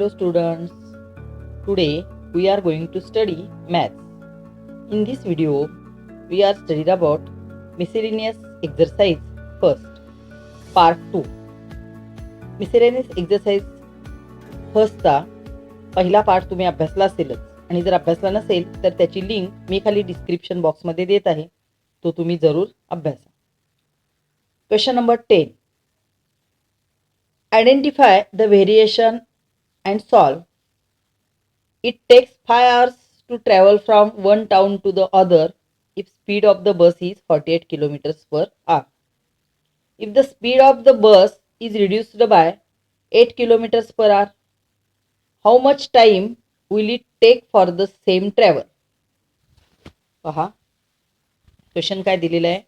Hello students, today we are going to study maths. In this video, we are studied about miscellaneous exercise first, part 2. Miscellaneous exercise फर्स्टचा पहिला part तुम्ही अभ्यासला असेलच आणि जर अभ्यासला नसेल तर त्याची लिंक मी खाली डिस्क्रिप्शन बॉक्समध्ये देत आहे, तो तुम्ही जरूर अभ्यासा. Question number 10. Identify the variation and solve. It takes 5 hours to travel from one town to the other if speed of the bus is 48 kilometers per hour. If the speed of the bus is reduced by 8 kilometers per hour, how much time will it take for the same travel? पहा question काय दिलेलं आहे.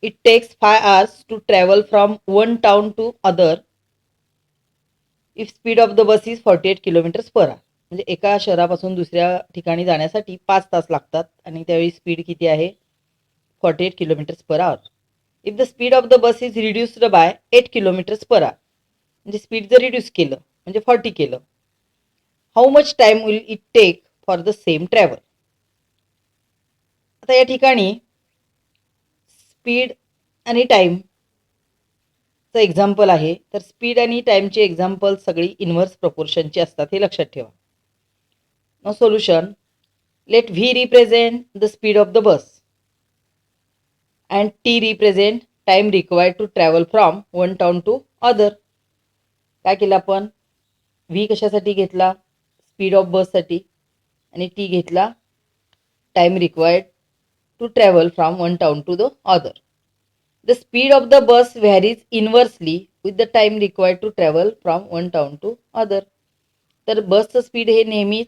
It takes 5 hours to travel from one town to other if speed of the bus is 48 kilometers per hour. म्हणजे एका शहरापासून दुसऱ्या ठिकाणी जाण्यासाठी 5 तास लागतात आणि त्यावेळी स्पीड किती आहे 48 kilometres per hour. If the speed of the bus is reduced by 8 kilometres per hour, म्हणजे स्पीड जर रिड्यूस केलं म्हणजे 40 केलं, how much time will it take for the same travel. आता या ठिकाणी स्पीड आणि टाईमचं एक्झाम्पल आहे, तर स्पीड आणि टाईमची एक्झाम्पल सगळी इन्व्हर्स प्रपोर्शनची असतात, हे लक्षात ठेवा. Now solution, let V represent the speed of the bus and T represent time required to travel from one town to other. काय केलं आपण, V कशासाठी घेतला, स्पीड ऑफ बससाठी, आणि T घेतला time required to travel from one town to the other. The speed of the bus varies inversely with the time required to travel from one town to other. तर बसचं speed हे नेहमीच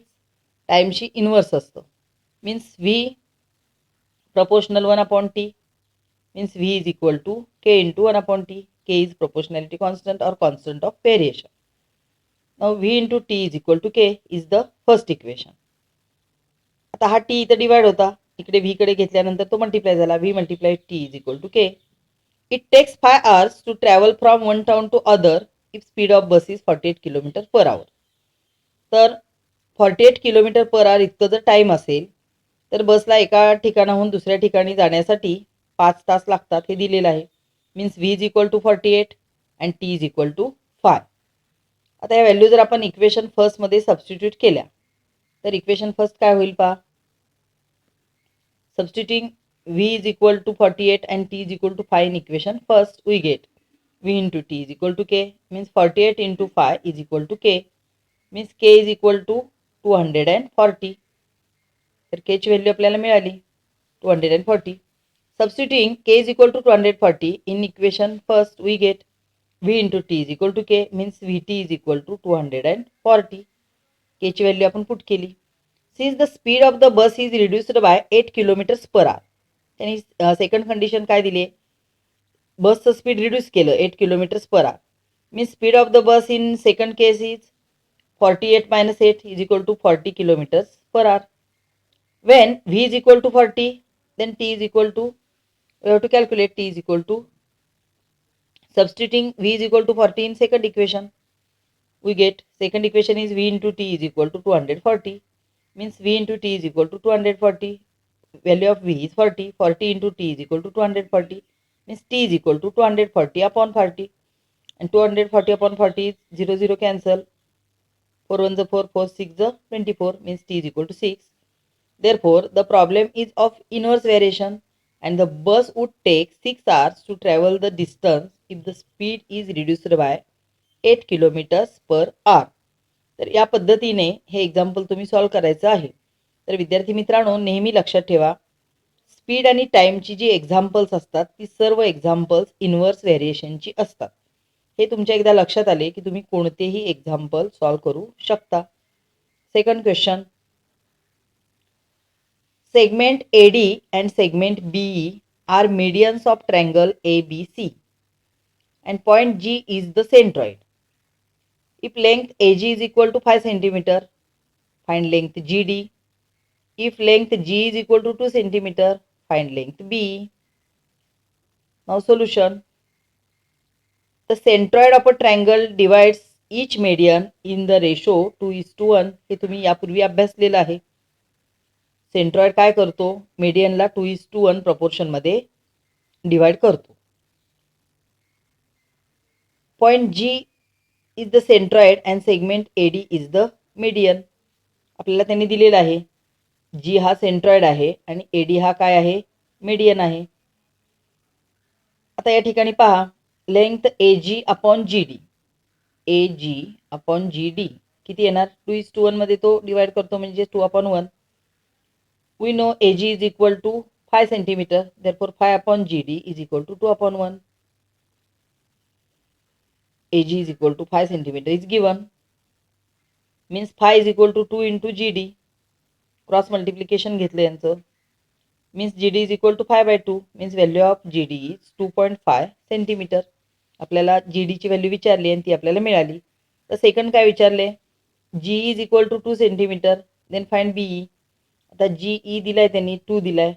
टाईमशी inverse असतं. Means V proportional 1/t means V is equal to K into 1/t. K is proportionality constant or constant of variation. Now v into t is equal to k is the first equation. आता हा t इथं divide होता, इकडे v कडे घेतल्यानंतर तो multiply झाला. v multiply t is equal to k. It takes 5 hours to travel from one town to other if speed of bus is 48 km per hour. तर 48 किलोमीटर पर आवर इतकं जर time असेल तर बसला एका ठिकाणाहून दुसऱ्या ठिकाणी जाण्यासाठी 5 तास लागतात, हे दिलेलं आहे. Means V is equal to 48 and T is equal to 5. आता या व्हॅल्यू जर आपण इक्वेशन फर्स्टमध्ये सबस्टिट्यूट केल्या तर इक्वेशन फर्स्ट काय होईल पहा. Substituting V is equal to 48 and T is equal to 5 in equation first we get V into T is equal to K. Means 48 into 5 is equal to K. Means K is equal to 240. तर K ची value आपल्याला मिळाली 240. Substituting K is equal to 240 in equation first we get V into T is equal to K. Means V T is equal to 240. K ची value आपण put केली. Since the speed of the bus is reduced by 8 kilometres per hour. त्यांनी second condition काय दिली, बसचं speed reduce केलं 8 kilometres per our. Means speed of the bus in second case is 48 minus 8 is equal to 40 kilometers per hour. When V is equal to 40, then T is equal to, we have to calculate T is equal to, substituting V is equal to 40 in second equation, we get second equation is V into T is equal to 240. Means V into T is equal to 240. Value of V is 40. 40 into T is equal to 240. Means T is equal to 240 upon 40. And 240 upon 40 is 0, 0 cancel. 4 1 is 4, 4 6 is 24, means t is equal to 6. Therefore, the problem is of inverse variation and the bus would take 6 hours to travel the distance if the speed is reduced by 8 kilometers per hour. तर या पद्धतीने हे example तुम्ही solve करायचं आहे. तर विद्यार्थी मित्रांनो, नेहमी लक्षात ठेवा, स्पीड आणि टाईमची जी एक्झाम्पल्स असतात ती सर्व एक्झाम्पल्स इन्व्हर्स व्हेरिएशनची असतात. हे तुमच्या एकदा लक्षात आले की तुम्ही कोणतेही एक्झाम्पल सॉल्व करू शकता. Second question, segment AD and segment BE are medians of triangle ABC and point G is the centroid. If length AG is equal to 5 cm, find length GD. If length G is equal to 2 cm, find length BE. Now solution. The centroid of a triangle divides each median in the ratio 2:1 हे तुम्ही यापूर्वी अभ्यासलेलं आहे. Centroid काय करतो, मेडियनला 2:1 प्रपोर्शनमध्ये divide करतो. Point G is the centroid and segment AD is the median. आपल्याला त्यांनी दिलेलं आहे जी हा सेंट्रॉइड आहे आणि एडी हा काय आहे, मीडियन आहे. आता या ठिकाणी पहा, length A G upon G D, A G upon G D किती येणार, 2:1 मध्ये तो डिवाइड करतो म्हणजे 2/1. We know A G is equal to 5 centimetre, therefore 5 upon G D is equal to 2/1. A G is equal to 5 centimetre is given, means 5 is equal to 2 into G D. Cross multiplication घेतलं यांचं, means G D is equal to 5/2, means value of G D is 2.5 centimetre. आपल्याला G डीची value विचारली आणि ती आपल्याला मिळाली. तर second काय विचारले, G is equal to 2 centimetre, then find B E. आता जी ई दिलाय त्यांनी, 2 दिलाय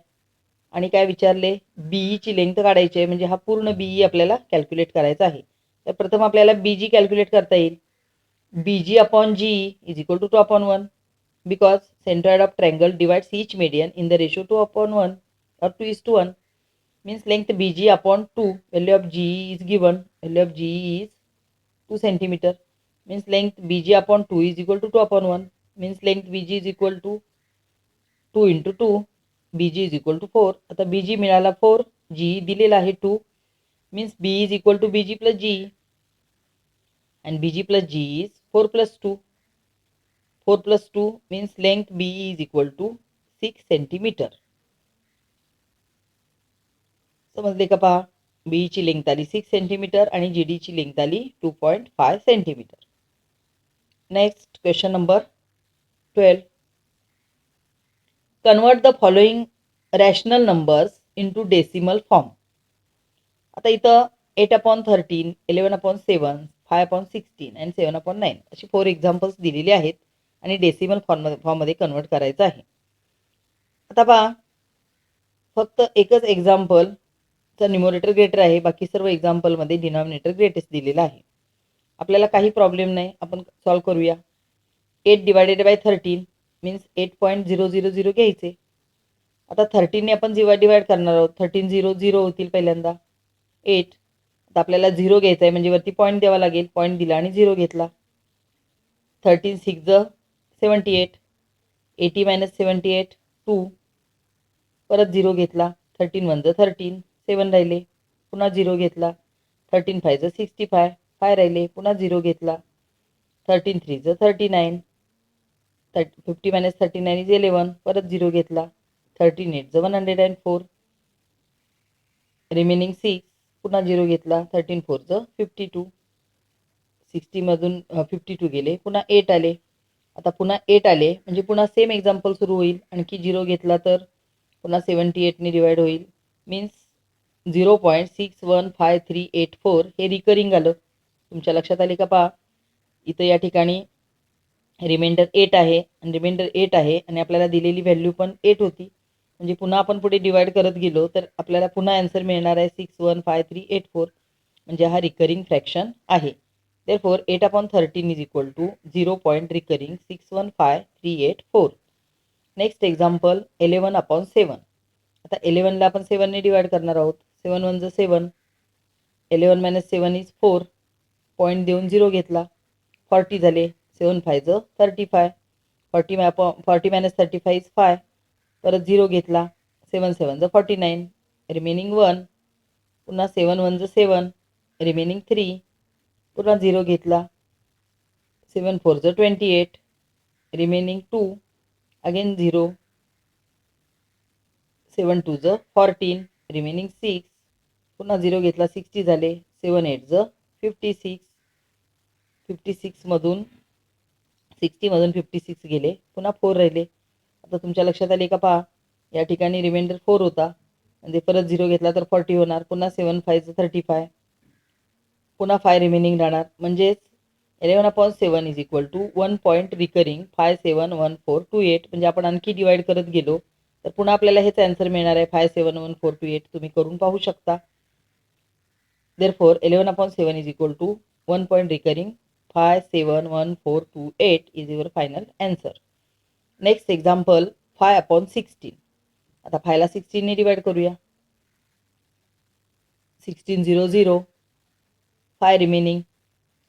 आणि काय विचारले, बी ईची लेंथ काढायची आहे, म्हणजे हा पूर्ण बी ई आपल्याला कॅल्क्युलेट करायचा आहे. तर प्रथम आपल्याला बी जी कॅल्क्युलेट करता येईल. B G upon G is equal to 2/1 because centroid of triangle divides each median in the ratio 2/1 or 2:1, means length bg upon 2, value of ge is given, value of ge is 2 centimeter, means length bg upon 2 is equal to 2/1, means length bg is equal to 2 into 2, bg is equal to 4. आता bg मिळाला 4, ge दिलेला आहे 2, means b is equal to bg plus ge, and bg plus ge is 4 plus 2. 4 plus 2 means length BE is equal to 6 centimetre. समजले का पहा, BE ची length आली 6 centimetre आणि GD ची लेंथ आली 2.5 centimetre. Next question number 12. Convert the following rational numbers into decimal form. आता इथं 8/13, 11/7, 5/16 आणि 7/9 अशी 4 एक्झाम्पल्स दिलेली आहेत आणि डेसिमल फॉर्ममध्ये कन्वर्ट करायचं आहे. आता पहा, फक्त एकच एक्झाम्पलचा न्यूमरेटर ग्रेटर आहे, बाकी सर्व एक्झाम्पलमध्ये डिनॉमिनेटर ग्रेटेस्ट दिलेला आहे. आपल्याला काही प्रॉब्लेम नाही, आपण सॉल्व करूया. 8 डिवायडेड बाय 13 मीन्स 8.000 घ्यायचे. आता 13ने आपण डिवाइड करणार आहोत, 13 0 0 होतील पहिल्यांदा 8. आता आपल्याला 0 घ्यायचा आहे म्हणजे वरती पॉईंट द्यावा लागेल, पॉईंट दिला आणि 0 घेतला. 13 6 78, 80 - 78 2, परत 0 घेतला. 13 1 13, 7 राहिले, पुन्हा 0 घेतला. 13 5 65, 5 राहिले, पुन्हा 0 घेतला. 13 3 39, 50 - 39 इज 11, परत 0 घेतला. 13 8 104, रिमेनिंग 6, पुन्हा 0 घेतला. 13 4 52, 60 मधून 52 गेले, पुन्हा 8 आले. आता पुन्हा 8 आले म्हणजे पुन्हा सेम एक्झाम्पल सुरू होईल. आणखी 0 घेतला तर पुन्हा 78ने डिवाइड होईल, मीन्स 0.615384 हे रिकरिंग आलं. तुमच्या लक्षात आले का पहा, इथं या ठिकाणी रिमाइंडर 8 आहे आणि रिमाइंडर 8 आहे आणि आपल्याला दिलेली व्हॅल्यू पण 8 होती. म्हणजे पुन्हा आपण पुढे डिवाइड करत गेलो तर आपल्याला पुन्हा आन्सर मिळणार आहे 615384, म्हणजे हा रिकरिंग फ्रॅक्शन आहे. Therefore 8/13 is equal to 0. recurring 615384. Next example 11/7. आता 11ला आपण 7ने डिवाइड करणार आहोत. 7 1 7, 11 - 7 इज 4, पॉईंट देऊन 0 घेतला. 40 झाले, 7 5 35, 40 - 35 इज 5, परत 0 घेतला. 7 7 49, रिमेनिंग 1, पुन्हा 7 1 7, रिमेनिंग 3, पुन्हा 0 घेतला. 7 4 28, रिमेनिंग 2, अगेन 0. 7 2 14, रिमेनिंग 6, पुन्हा 0 घेतला. 60 झाले. 7 8 56, 56 मधून 60 मधून 56 गेले, पुन्हा 4 राहिले. आता तुमच्या लक्षात आले का पहा, या ठिकाणी रिमाइंडर 4 होता म्हणजे परत 0 घेतला तर 40 होणार. पुन्हा 7 5 35, पुन्हा 5 रिमेनिंग राहणार. म्हणजेच 11/7 इज इक्वल टू 1. रिकरिंग 571428. म्हणजे आपण आणखी डिवाइड करत गेलो तर पुन्हा आपल्याला हेच आन्सर मिळणार आहे 571428. तुम्ही करून पाहू शकता. Therefore 11/7 is equal to 1. Recurring 57142 is your final answer. Next example 5/16. आता 5ला 16ने डिवाइड करूया. 16 0 0 5 रिमेनिंग.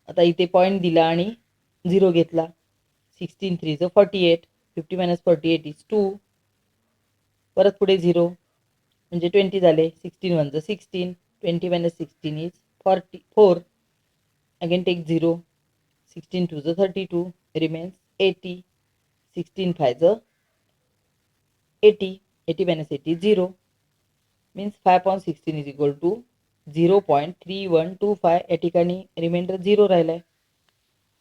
आता इथे पॉईंट दिला आणि 0 घेतला. 16 3 48. 50 - 48 इज 2. परत पुढे 0 म्हणजे 20 झाले. 16 1 16. 20 - 16 is 4. Again take 0. 16 2 32. Remains 80. 16 5 80. 80 - 80 0. Means 5/16 is equal to 0.3125. या ठिकाणी रिमाइंडर 0 राहिलाय.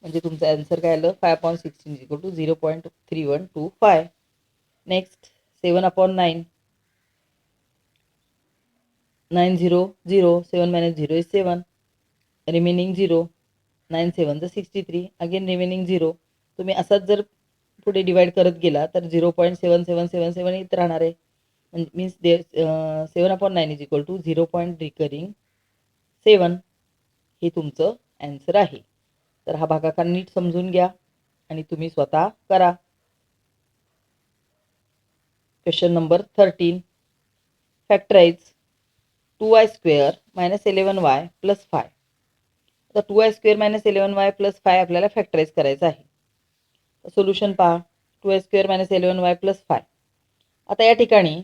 म्हणजे तुमचा आन्सर काय आलं 5/16 is equal to 0.3125. Next 7/9. 9 0 0. 7 - 0 is 7. Remaining 0. 9 7 63. Again remaining 0. तुम्ही असाच जर पुढे डिवाइड करत गेला तर 0.7777 येत राहणार आहे. मीन्स 7/9 इज इक्वल टू 0.7 हे तुमचं आन्सर आहे. तर हा भागाकार नीट समजून घ्या आणि तुम्ही स्वतः करा. Question number 13. Factorise 2y² - 11y + 5. आता 2y² - 11y + 5 आपल्याला फॅक्टराइज करायचं आहे. सोल्युशन पहा. 2y² - 11y + 5. आता या ठिकाणी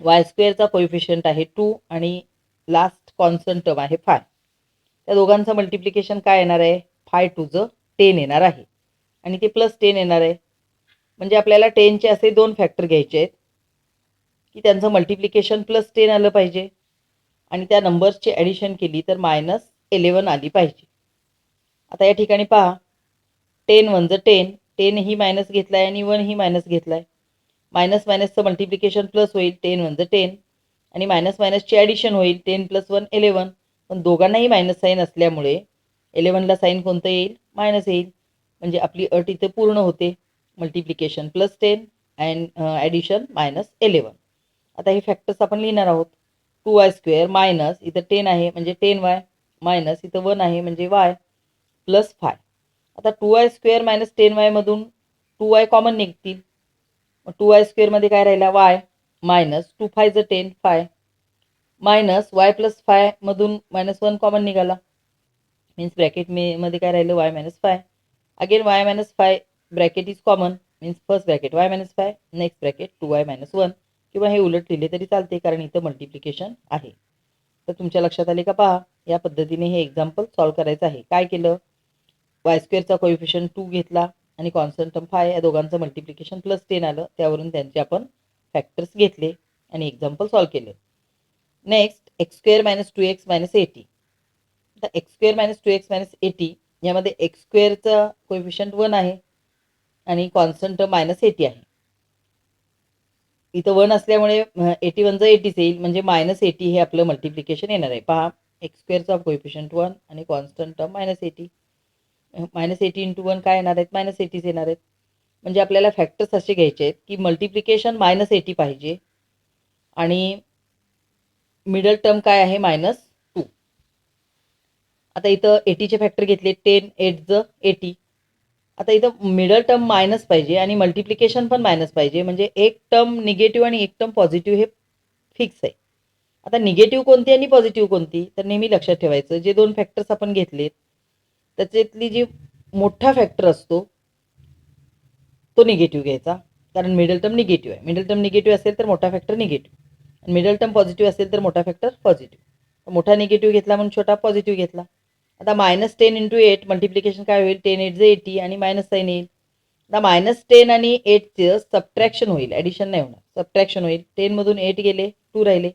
y² कोइफिशियंट आहे 2 आणि लास्ट कॉन्स्टंट टर्म आहे 5. त्या दोघांचं मल्टिप्लिकेशन काय येणार आहे 5 2 10 येणार आहे आणि ते +10 येणार आहे. म्हणजे आपल्याला 10चे असे दोन फॅक्टर घ्यायचे आहेत की त्यांचं मल्टिप्लिकेशन +10 आलं पाहिजे आणि त्या नंबर्सची ॲडिशन केली तर -11 आली पाहिजे. आता या ठिकाणी पहा 10 1 10. 10 ही मायनस घेतलाय आणि 1 ही मायनस घेतलाय. मायनस मायनसचं मल्टिप्लिकेशन प्लस होईल 10 1 10 आणि मायनस मायनसची ॲडिशन होईल 10 + 1 11. पण दोघांनाही मायनस साईन असल्यामुळे 11ला साईन कोणतं येईल मायनस येईल. म्हणजे आपली अट इथे पूर्ण होते. Multiplication +10 and addition -11. आता हे फॅक्टर्स आपण लिहिणार आहोत. 2y² मायनस इथं 10 आहे म्हणजे 10y मायनस इथं 1 आहे म्हणजे y + 5. आता 2y² - 10y मधून 2y कॉमन निघतील. 2y² मध्ये काय राहिला y मायनस 2 5 10 5 मायनस y + 5 मधून -1 कॉमन निघाला. मीन्स ब्रॅकेट मध्ये काय राहिलं y - 5. Again y - 5 bracket is common. Means first bracket y - 5 next bracket 2y - 1 किंवा हे उलट लिहिले तरी चालते कारण इथं मल्टिप्लिकेशन आहे. तर तुमच्या लक्षात आले का पहा. या पद्धतीने हे एक्झाम्पल सॉल्व्ह करायचं आहे. काय केलं y² कोइफिशियंट 2 घेतला आणि कॉन्स्टंट टर्म 5 या दोघांचं मल्टिप्लिकेशन +10 आलं. त्यावरून त्यांचे आपण फॅक्टर्स घेतले आणि एक्झाम्पल सॉल्व्ह केले. Next x² - 2x - 80. आता x² - 2x - 80 यामध्ये x² कोइफिशियंट 1 आहे आणि कॉन्स्टंट टर्म -80 आहे. इथं 1 असल्यामुळे 81 80 येईल म्हणजे -80 हे आपलं मल्टिप्लिकेशन येणार आहे. पहा x² कोइफिशियंट 1 आणि कॉन्स्टंट टर्म -80. -80 × 1 काय येणार आहेत -80 येणार आहेत. म्हणजे आपल्याला फॅक्टर्स असे घ्यायचे आहेत की मल्टिप्लिकेशन -80 पाहिजे आणि मिडल टर्म काय आहे -2. आता इथं 80चे फॅक्टर घेतले 10 8 80. आता इथं मिडल टर्म मायनस पाहिजे आणि मल्टिप्लिकेशन पण मायनस पाहिजे. म्हणजे एक टर्म निगेटिव्ह आणि एक टर्म पॉझिटिव्ह हे फिक्स आहे. आता निगेटिव्ह कोणती आणि पॉझिटिव्ह कोणती तर नेहमी लक्षात ठेवायचं जे दोन फॅक्टर्स आपण घेतलेत त्याच्यातली जी मोठा फॅक्टर असतो तो निगेटिव्ह घ्यायचा कारण मिडल टर्म निगेटिव्ह आहे. मिडल टर्म निगेटिव्ह असेल तर मोठा फॅक्टर निगेटिव्ह आणि मिडल टर्म पॉझिटिव्ह असेल तर मोठा फॅक्टर पॉझिटिव्ह. मोठा निगेटिव्ह घेतला म्हणून छोटा पॉझिटिव्ह घेतला. आता -10 × 8 मल्टिप्लिकेशन काय होईल 10 8 80 आणि मायनस साईन येईल. आता -10 आणि 8चं सबट्रॅक्शन होईल ॲडिशन नाही होणार. सबट्रॅक्शन होईल 10 मधून 8 गेले 2 राहिले.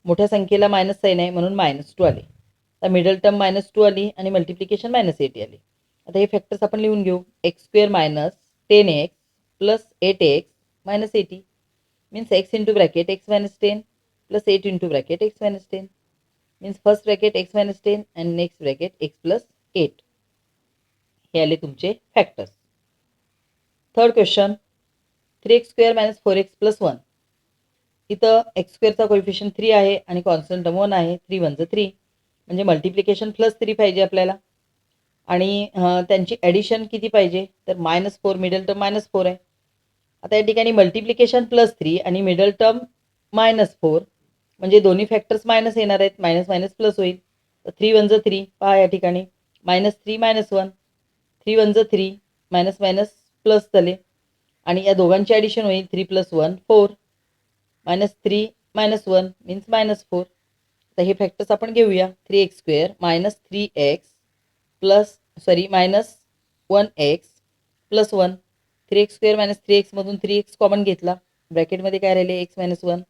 मोठ्या संख्येला मायनस साईन आहे म्हणून -2 आले. आता मिडल टर्म -2 आली आणि मल्टिप्लिकेशन -80 आले. आता हे फॅक्टर्स आपण लिहून घेऊ. x² - 10x + 8x - 80 means x × bracket x - 10 + 8 × bracket x - 10 means first bracket x - 10 आणि नेक्स्ट ब्रॅकेट x + 8. हे आले तुमचे factors. Third question 3x² - 4x + 1. इथं x² कोइफिशियंट 3 आहे आणि कॉन्स्टंट टर्म 1 आहे. 3 1 3 म्हणजे मल्टिप्लिकेशन +3 पाहिजे आपल्याला. आणि त्यांची ॲडिशन किती पाहिजे, तर -4, मिडल टर्म -4 आहे. आता या ठिकाणी मल्टिप्लिकेशन +3 आणि मिडल टर्म -4, म्हणजे दोन्ही फॅक्टर्स मायनस येणार आहेत, मायनस मायनस प्लस होईल. तर 3 वन 3, पहा या ठिकाणी -3 -1, 3 वन 3, मायनस मायनस प्लस झाले आणि या दोघांची ॲडिशन होईल 3 + 1 4, -3 -1 मीन्स -4. तर हे फॅक्टर्स आपण घेऊया. 3x² -3x -1x + 1. 3x² - 3x मधून 3x कॉमन घेतला, ब्रॅकेटमध्ये काय राहिले x - 1.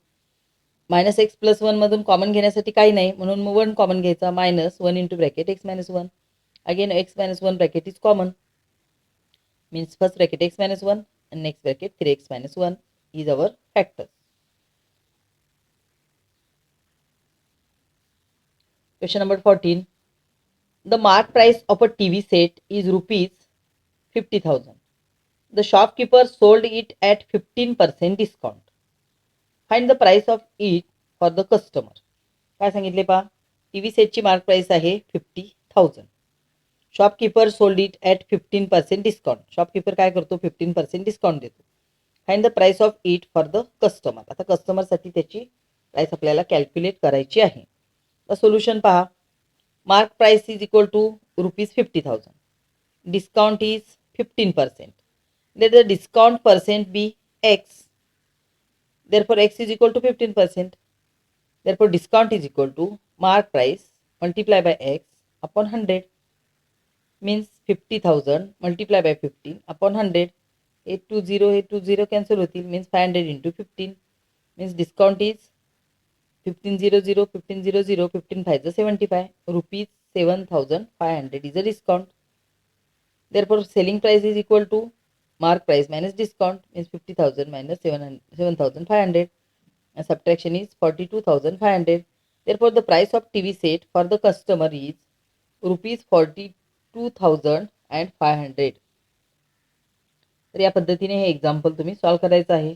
-x + 1 मधून कॉमन घेण्यासाठी काही नाही, म्हणून मग 1 कॉमन घ्यायचा. -1 into bracket x - 1. Again x - 1 bracket is common, means first bracket x - 1 and next bracket 3x - 1 is our factor. Question number 14. The mark price of a TV set is ₹50,000. The shopkeeper sold it at 15% discount. Find the price of it for the customer. काय सांगितले पहा, TV सेटची mark price आहे 50,000. Shopkeeper sold it at 15% discount. Shopkeeper काय करतो, 15% discount देतो. Find the price of it for the customer. आता कस्टमरसाठी त्याची price आपल्याला कॅल्क्युलेट करायची आहे. तर सोल्युशन पहा. Mark price is equal to ₹50,000. Discount is 15%. Let the discount percent be x. Therefore x is equal to 15%. Therefore discount is equal to mark price multiply by x upon 100. Means 50,000 multiply by 15 upon 100. 8 cancel होतील, means 500 into 15. Means discount is 1500, 1500, 15 5 75. Rupees 7,500 is a discount. Therefore selling price is equal to mark price minus discount, means 50,000 minus 7,500. And subtraction is 42,500. Therefore the price of TV set for the customer is ₹42,500. तर या पद्धतीने हे example तुम्ही solve करायचं आहे.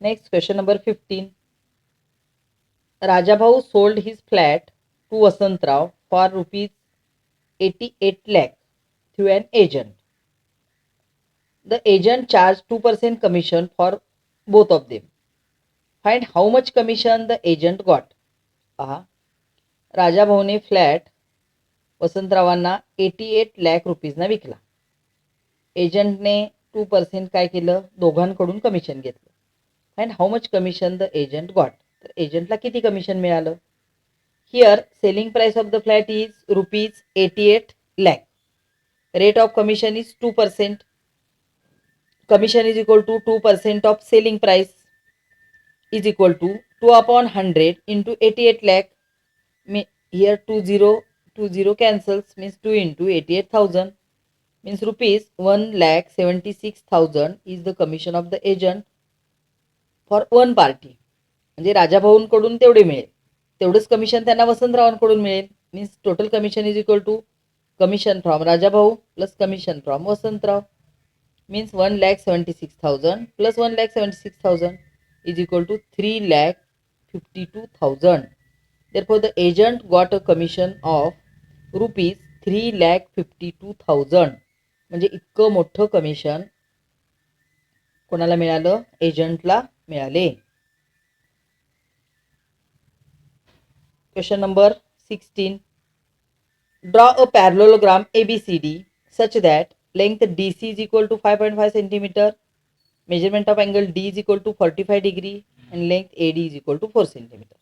Next question number 15. Rajabhau sold his flat to Vasantrao for ₹88 lakh through an agent. The agent charged 2% commission for both of them. Find how much commission the agent got. पहा, राजाभाऊने flat वसंतरावांना 88 lakh रुपीजना विकला. एजंटने 2% काय केलं, दोघांकडून कमिशन घेतलं. Find how much commission the agent got. तर एजंटला किती commission मिळालं. Here selling price of the flat is ₹88 lakh. Rate of commission is 2%. Commission is equal to 2% of selling price is equal to 2 upon 100 into 88 lakh. Here 20 cancels, means 2 into 88,000, means ₹1,76,000 is the commission of the agent for one party. म्हणजे राजाभाऊंकडून तेवढे मिळेल, तेवढंच commission त्यांना वसंतरावांकडून मिळेल. Means total commission is equal to commission from Rajabhau plus commission from Vasantrao, means 1,76,000 plus 1,76,000 is equal to 3,52,000. Therefore the agent got a commission of ₹3,52,000. म्हणजे इतकं मोठं कमिशन कोणाला मिळालं, एजंटला मिळाले. Question number 16. Draw a parallelogram ABCD such that length DC is equal to 5.5 centimeter, measurement of angle D is equal to 45 degree and length AD is equal to 4 centimeter.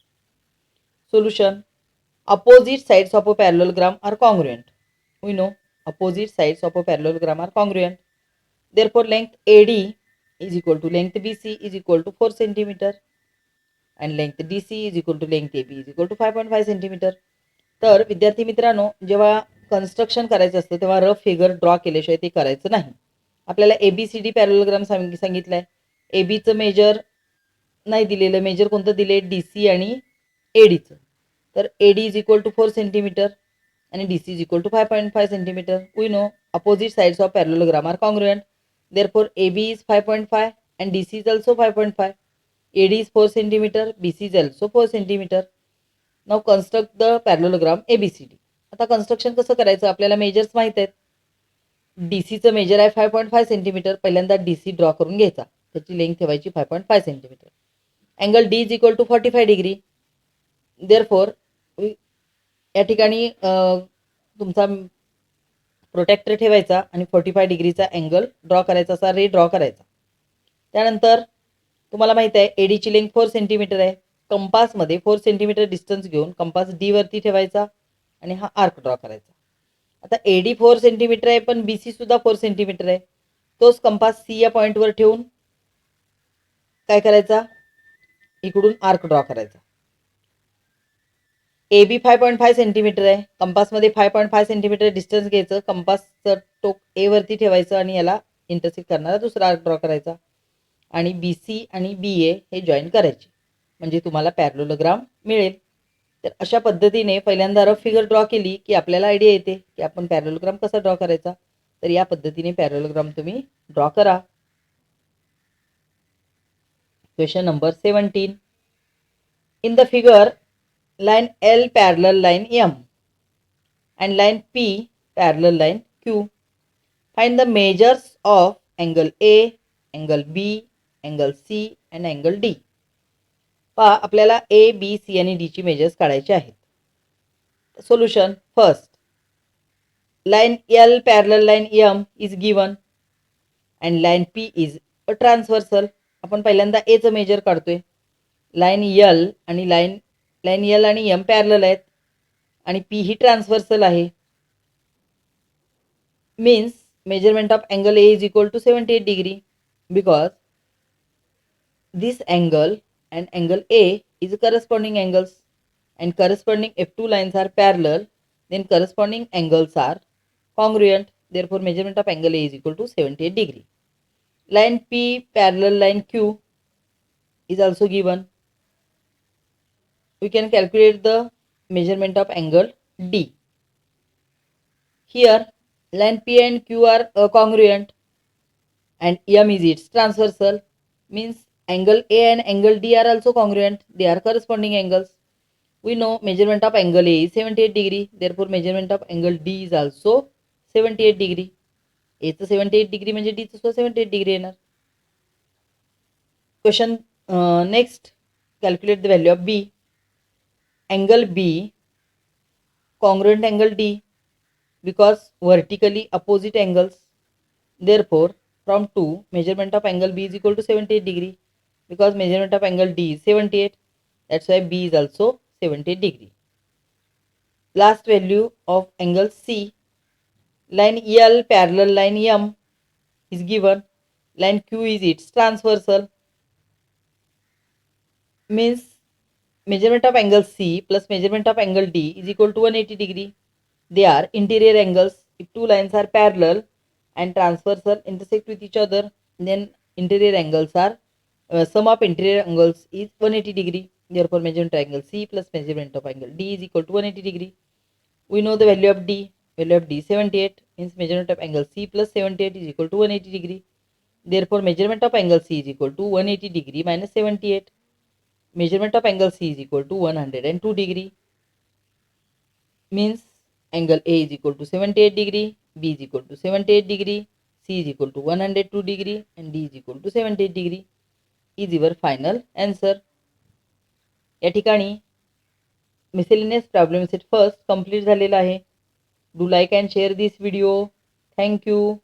Solution. Opposite sides of a parallelogram are congruent. We know opposite sides of a parallelogram are congruent. Therefore length AD is equal to length BC is equal to 4 centimeter and length DC is equal to length AB is equal to 5.5 centimeter. तर विद्यार्थी मित्रांनो, जेव्हा construction करायचं असतं तेव्हा rough figure draw केल्याशिवाय ते करायचं नाही. आपल्याला ABCD पॅरलोग्राम सांगितलंय. ABचं मेजर नाही दिलेलं, मेजर कोणतं दिले, DC आणि ADचं. तर AD is equal to 4 centimetre आणि DC is equal to 5.5 centimetre. We know opposite sides of parallelogram are congruent. Therefore AB is 5.5 and DC is also 5.5. AD is 4 centimeter, BC is also 4 centimeter. Now construct the parallelogram ABCD. आता construction कसं करायचं, आपल्याला measures माहीत आहेत. डीसीचं major आहे 5.5 centimetre. पहिल्यांदा DC draw करून घ्यायचा, त्याची लेंथ ठेवायची 5.5 centimetre. Angle D is equal to 45 degree. Therefore या ठिकाणी तुमचा प्रोटेक्टर ठेवायचा आणि 45 डिग्रीचा अँगल ड्रॉ करायचा, असा रे ड्रॉ करायचा. त्यानंतर तुम्हाला माहित आहे एडीची लेंथ 4 सेंटीमीटर आहे. कंपासमध्ये 4 सेंटीमीटर डिस्टन्स घेऊन कंपास डी वरती ठेवायचा आणि हा आर्क ड्रॉ करायचा. आता एडी 4 सेंटीमीटर आहे, पण बीसी सुद्धा 4 सेंटीमीटर आहे. तोच कंपास सी या पॉईंटवर ठेवून काय करायचा, इकडून आर्क ड्रॉ करायचा. ए बी 5.5 सेंटीमीटर आहे. कंपासमध्ये 5.5 सेंटीमीटर डिस्टन्स घ्यायचं, कंपासचं टोक ए वरती ठेवायचं आणि याला इंटरसेक्ट करणारा दुसरा आर्क ड्रॉ करायचा आणि बी सी आणि बी ए हे जॉईन करायचे, म्हणजे तुम्हाला पॅरलोग्राम मिळेल. तर अशा पद्धतीने पहिल्यांदा रफ फिगर ड्रॉ केली की आपल्याला आयडिया येते की आपण पॅरलोग्राम कसा ड्रॉ करायचा. तर या पद्धतीने पॅरलोग्राम तुम्ही ड्रॉ करा. Question number 17. In the figure line L parallel line M and line P parallel line Q. Find the measures of angle A, angle B, angle C and angle D. पहा आपल्याला A, B, C आणि D ची measures काढायचे आहेत. Solution. First, line L parallel line M is given and line P is a transversal. आपण पहिल्यांदा A चं measure काढतोय. लाईन L आणि लाईन L आणि M पॅरलल आहेत आणि P ही ट्रान्सव्हर्सल आहे. Means measurement of angle A is equal to 78 degree because this angle and angle A is corresponding angles and corresponding if two lines are parallel then corresponding angles are congruent. Therefore measurement of angle A is equal to 78 degree. Line P parallel line Q is also given. We can calculate the measurement of angle D. Here line P and Q are congruent and M is its transversal, means angle A and angle D are also congruent, they are corresponding angles. We know measurement of angle A is 78 degree, therefore measurement of angle D is also 78 degree. A चं 78 degree म्हणजे D चं सुद्धा 78 degree येणार. Question next, calculate the value of B. Angle B congruent angle D because vertically opposite angles. Therefore from 2 measurement of angle B is equal to 78 degree because measurement of angle D is 78. That's why B is also 78 degree. Last value of angle C. Line L parallel line M is given. Line Q is its transversal. Means measurement of angle C plus measurement of angle D is equal to 180 degree. They are interior angles. If two lines are parallel and transversal intersect with each other, then interior angles are sum of interior angles is 180 degree. Therefore measurement of angle C plus measurement of angle D is equal to 180 degree. We know the value of D. Value of D 78, means measurement of angle C plus 78 is equal to 180 degree. Therefore measurement of angle C is equal to 180 degree minus 78. Measurement of angle C is equal to 102 degree. Means angle A is equal to 78 degree, B is equal to 78 degree, C is equal to 102 degree and D is equal to 78 degree is your final answer. या ठिकाणी miscellaneous problem set first complete झालेला आहे. Do like and share this video. Thank you.